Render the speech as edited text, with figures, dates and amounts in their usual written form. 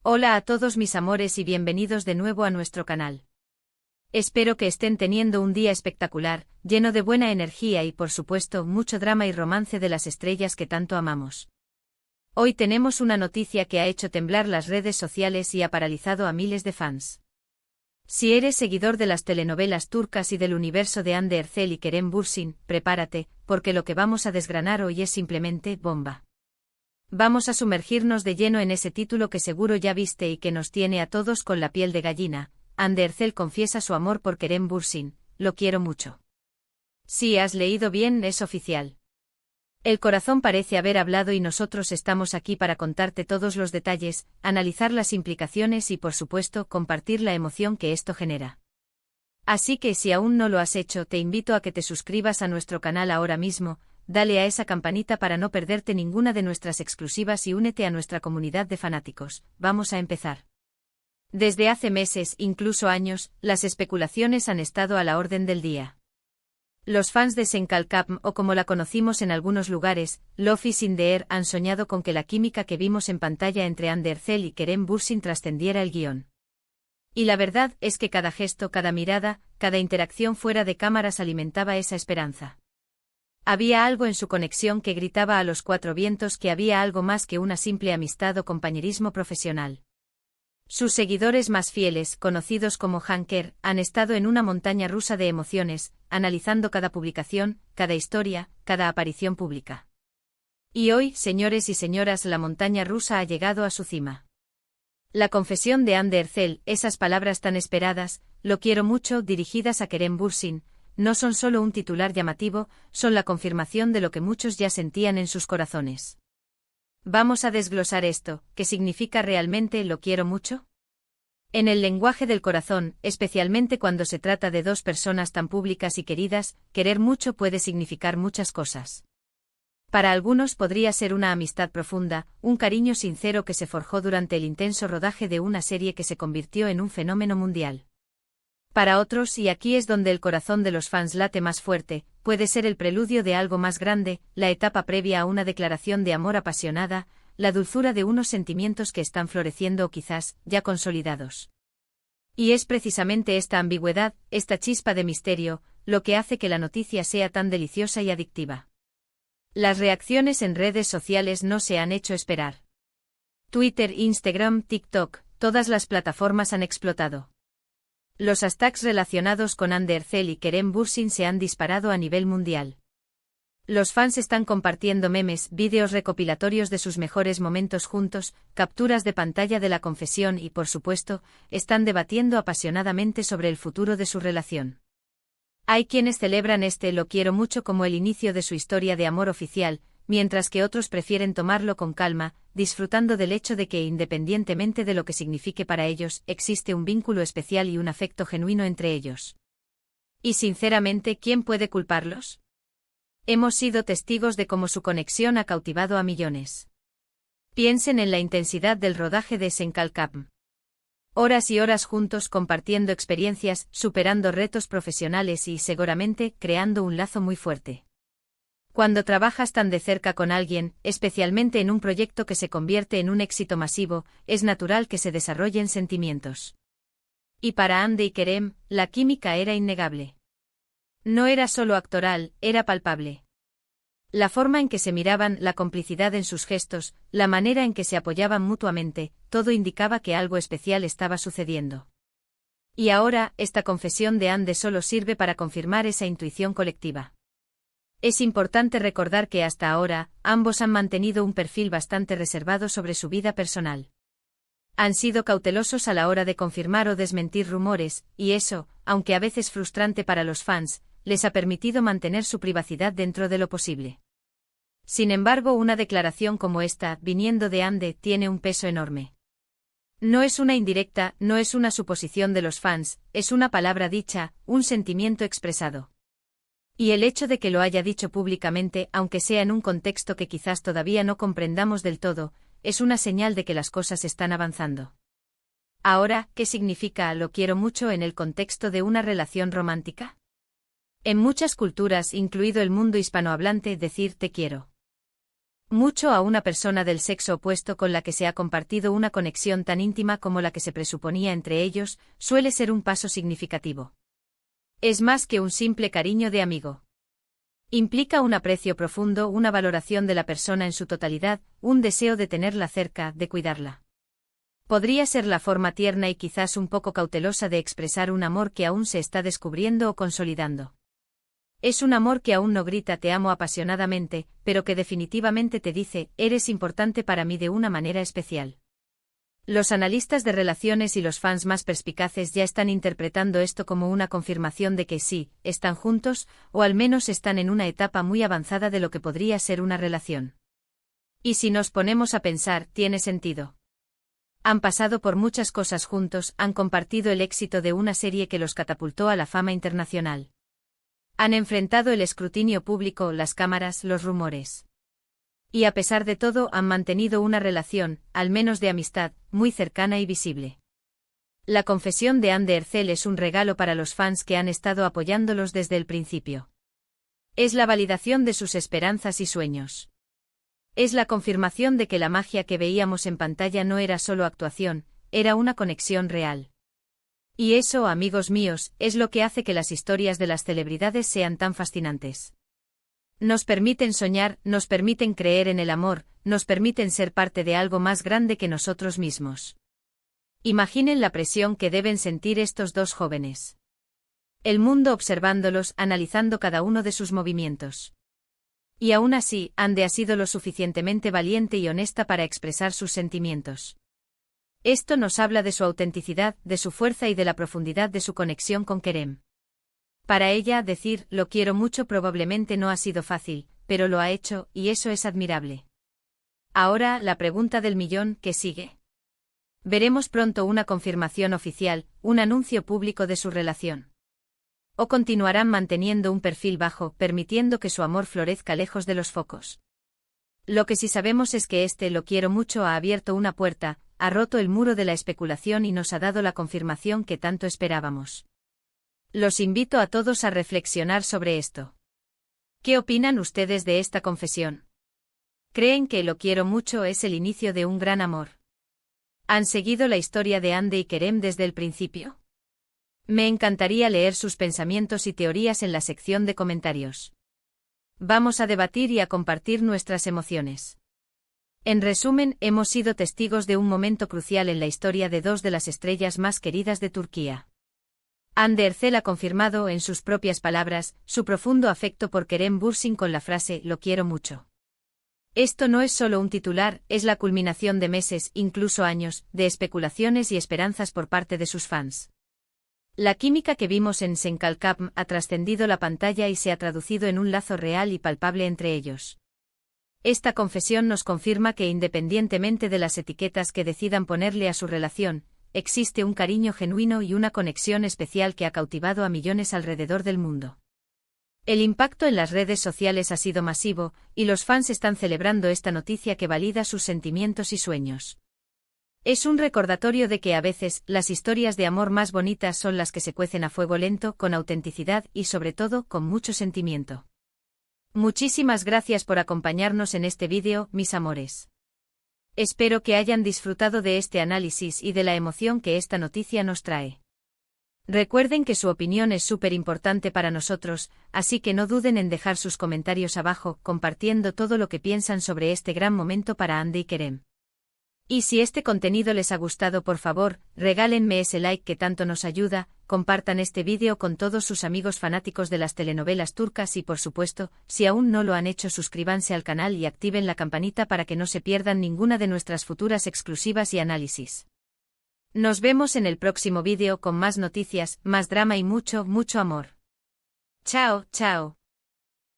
Hola a todos mis amores y bienvenidos de nuevo a nuestro canal. Espero que estén teniendo un día espectacular, lleno de buena energía y por supuesto mucho drama y romance de las estrellas que tanto amamos. Hoy tenemos una noticia que ha hecho temblar las redes sociales y ha paralizado a miles de fans. Si eres seguidor de las telenovelas turcas y del universo de Hande Erçel y Kerem Bürsin, prepárate, porque lo que vamos a desgranar hoy es simplemente bomba. Vamos a sumergirnos de lleno en ese título que seguro ya viste y que nos tiene a todos con la piel de gallina. Hande Erçel confiesa su amor por Kerem Bürsin, lo quiero mucho. Si has leído bien, es oficial. El corazón parece haber hablado y nosotros estamos aquí para contarte todos los detalles, analizar las implicaciones y por supuesto compartir la emoción que esto genera. Así que si aún no lo has hecho, te invito a que te suscribas a nuestro canal ahora mismo. Dale a esa campanita para no perderte ninguna de nuestras exclusivas y únete a nuestra comunidad de fanáticos. Vamos a empezar. Desde hace meses, incluso años, las especulaciones han estado a la orden del día. Los fans de Sen Kalkapm, o como la conocimos en algunos lugares, Love is in the air, han soñado con que la química que vimos en pantalla entre Hande Erçel y Kerem Bürsin trascendiera el guión. Y la verdad es que cada gesto, cada mirada, cada interacción fuera de cámaras alimentaba esa esperanza. Había algo en su conexión que gritaba a los cuatro vientos que había algo más que una simple amistad o compañerismo profesional. Sus seguidores más fieles, conocidos como Hanker, han estado en una montaña rusa de emociones, analizando cada publicación, cada historia, cada aparición pública. Y hoy, señores y señoras, la montaña rusa ha llegado a su cima. La confesión de Hande Erçel, esas palabras tan esperadas, lo quiero mucho, dirigidas a Kerem Bürsin, no son solo un titular llamativo, son la confirmación de lo que muchos ya sentían en sus corazones. Vamos a desglosar esto, ¿qué significa realmente lo quiero mucho? En el lenguaje del corazón, especialmente cuando se trata de dos personas tan públicas y queridas, querer mucho puede significar muchas cosas. Para algunos podría ser una amistad profunda, un cariño sincero que se forjó durante el intenso rodaje de una serie que se convirtió en un fenómeno mundial. Para otros, y aquí es donde el corazón de los fans late más fuerte, puede ser el preludio de algo más grande, la etapa previa a una declaración de amor apasionada, la dulzura de unos sentimientos que están floreciendo o quizás, ya consolidados. Y es precisamente esta ambigüedad, esta chispa de misterio, lo que hace que la noticia sea tan deliciosa y adictiva. Las reacciones en redes sociales no se han hecho esperar. Twitter, Instagram, TikTok, todas las plataformas han explotado. Los hashtags relacionados con Hande Erçel y Kerem Bürsin se han disparado a nivel mundial. Los fans están compartiendo memes, vídeos recopilatorios de sus mejores momentos juntos, capturas de pantalla de la confesión y, por supuesto, están debatiendo apasionadamente sobre el futuro de su relación. Hay quienes celebran este lo quiero mucho como el inicio de su historia de amor oficial, mientras que otros prefieren tomarlo con calma, disfrutando del hecho de que independientemente de lo que signifique para ellos, existe un vínculo especial y un afecto genuino entre ellos. Y sinceramente, ¿quién puede culparlos? Hemos sido testigos de cómo su conexión ha cautivado a millones. Piensen en la intensidad del rodaje de Sen Kalkapm. Horas y horas juntos compartiendo experiencias, superando retos profesionales y, seguramente, creando un lazo muy fuerte. Cuando trabajas tan de cerca con alguien, especialmente en un proyecto que se convierte en un éxito masivo, es natural que se desarrollen sentimientos. Y para Hande y Kerem, la química era innegable. No era solo actoral, era palpable. La forma en que se miraban, la complicidad en sus gestos, la manera en que se apoyaban mutuamente, todo indicaba que algo especial estaba sucediendo. Y ahora, esta confesión de Hande solo sirve para confirmar esa intuición colectiva. Es importante recordar que hasta ahora, ambos han mantenido un perfil bastante reservado sobre su vida personal. Han sido cautelosos a la hora de confirmar o desmentir rumores, y eso, aunque a veces frustrante para los fans, les ha permitido mantener su privacidad dentro de lo posible. Sin embargo, una declaración como esta, viniendo de Hande, tiene un peso enorme. No es una indirecta, no es una suposición de los fans, es una palabra dicha, un sentimiento expresado. Y el hecho de que lo haya dicho públicamente, aunque sea en un contexto que quizás todavía no comprendamos del todo, es una señal de que las cosas están avanzando. Ahora, ¿qué significa lo quiero mucho en el contexto de una relación romántica? En muchas culturas, incluido el mundo hispanohablante, decir te quiero mucho a una persona del sexo opuesto con la que se ha compartido una conexión tan íntima como la que se presuponía entre ellos, suele ser un paso significativo. Es más que un simple cariño de amigo. Implica un aprecio profundo, una valoración de la persona en su totalidad, un deseo de tenerla cerca, de cuidarla. Podría ser la forma tierna y quizás un poco cautelosa de expresar un amor que aún se está descubriendo o consolidando. Es un amor que aún no grita te amo apasionadamente, pero que definitivamente te dice, eres importante para mí de una manera especial. Los analistas de relaciones y los fans más perspicaces ya están interpretando esto como una confirmación de que sí, están juntos, o al menos están en una etapa muy avanzada de lo que podría ser una relación. Y si nos ponemos a pensar, tiene sentido. Han pasado por muchas cosas juntos, han compartido el éxito de una serie que los catapultó a la fama internacional. Han enfrentado el escrutinio público, las cámaras, los rumores. Y a pesar de todo han mantenido una relación, al menos de amistad, muy cercana y visible. La confesión de Anne de Hercel es un regalo para los fans que han estado apoyándolos desde el principio. Es la validación de sus esperanzas y sueños. Es la confirmación de que la magia que veíamos en pantalla no era solo actuación, era una conexión real. Y eso, amigos míos, es lo que hace que las historias de las celebridades sean tan fascinantes. Nos permiten soñar, nos permiten creer en el amor, nos permiten ser parte de algo más grande que nosotros mismos. Imaginen la presión que deben sentir estos dos jóvenes. El mundo observándolos, analizando cada uno de sus movimientos. Y aún así, Anne ha sido lo suficientemente valiente y honesta para expresar sus sentimientos. Esto nos habla de su autenticidad, de su fuerza y de la profundidad de su conexión con Kerem. Para ella, decir, lo quiero mucho probablemente no ha sido fácil, pero lo ha hecho, y eso es admirable. Ahora, la pregunta del millón, ¿qué sigue? Veremos pronto una confirmación oficial, un anuncio público de su relación. ¿O continuarán manteniendo un perfil bajo, permitiendo que su amor florezca lejos de los focos? Lo que sí sabemos es que lo quiero mucho ha abierto una puerta, ha roto el muro de la especulación y nos ha dado la confirmación que tanto esperábamos. Los invito a todos a reflexionar sobre esto. ¿Qué opinan ustedes de esta confesión? ¿Creen que lo quiero mucho es el inicio de un gran amor? ¿Han seguido la historia de Anne y Kerem desde el principio? Me encantaría leer sus pensamientos y teorías en la sección de comentarios. Vamos a debatir y a compartir nuestras emociones. En resumen, hemos sido testigos de un momento crucial en la historia de dos de las estrellas más queridas de Turquía. Anne de Hercel ha confirmado, en sus propias palabras, su profundo afecto por Kerem Bürsin con la frase «lo quiero mucho». Esto no es solo un titular, es la culminación de meses, incluso años, de especulaciones y esperanzas por parte de sus fans. La química que vimos en Senkalkapm ha trascendido la pantalla y se ha traducido en un lazo real y palpable entre ellos. Esta confesión nos confirma que independientemente de las etiquetas que decidan ponerle a su relación, existe un cariño genuino y una conexión especial que ha cautivado a millones alrededor del mundo. El impacto en las redes sociales ha sido masivo, y los fans están celebrando esta noticia que valida sus sentimientos y sueños. Es un recordatorio de que a veces, las historias de amor más bonitas son las que se cuecen a fuego lento, con autenticidad y sobre todo, con mucho sentimiento. Muchísimas gracias por acompañarnos en este vídeo, mis amores. Espero que hayan disfrutado de este análisis y de la emoción que esta noticia nos trae. Recuerden que su opinión es súper importante para nosotros, así que no duden en dejar sus comentarios abajo, compartiendo todo lo que piensan sobre este gran momento para Anne y Kerem. Y si este contenido les ha gustado, por favor, regálenme ese like que tanto nos ayuda, compartan este vídeo con todos sus amigos fanáticos de las telenovelas turcas y por supuesto, si aún no lo han hecho, suscríbanse al canal y activen la campanita para que no se pierdan ninguna de nuestras futuras exclusivas y análisis. Nos vemos en el próximo vídeo con más noticias, más drama y mucho, mucho amor. Chao, chao.